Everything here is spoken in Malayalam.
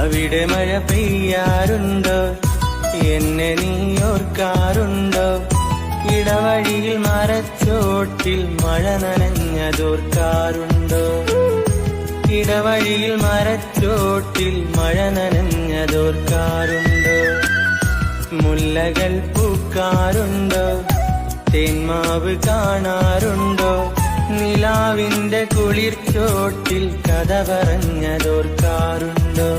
അവിടെ മഴ പെയ്യാറുണ്ടോ? എന്നെ നീ ഓർക്കാറുണ്ടോ? ഇടവഴിയിൽ മരച്ചോട്ടിൽ മഴ നനഞ്ഞതോർക്കാറുണ്ടോ? ഇടവഴിയിൽ മരച്ചോട്ടിൽ മഴ നനഞ്ഞതോർക്കാറുണ്ടോ? മുല്ലകൾ പൂക്കാറുണ്ടോ? തേന്മാവ് കാണാറുണ്ടോ? നിലാവിന്റെ കുളിർച്ചോട്ടിൽ കഥ പറഞ്ഞതോർക്കാറുണ്ടോ?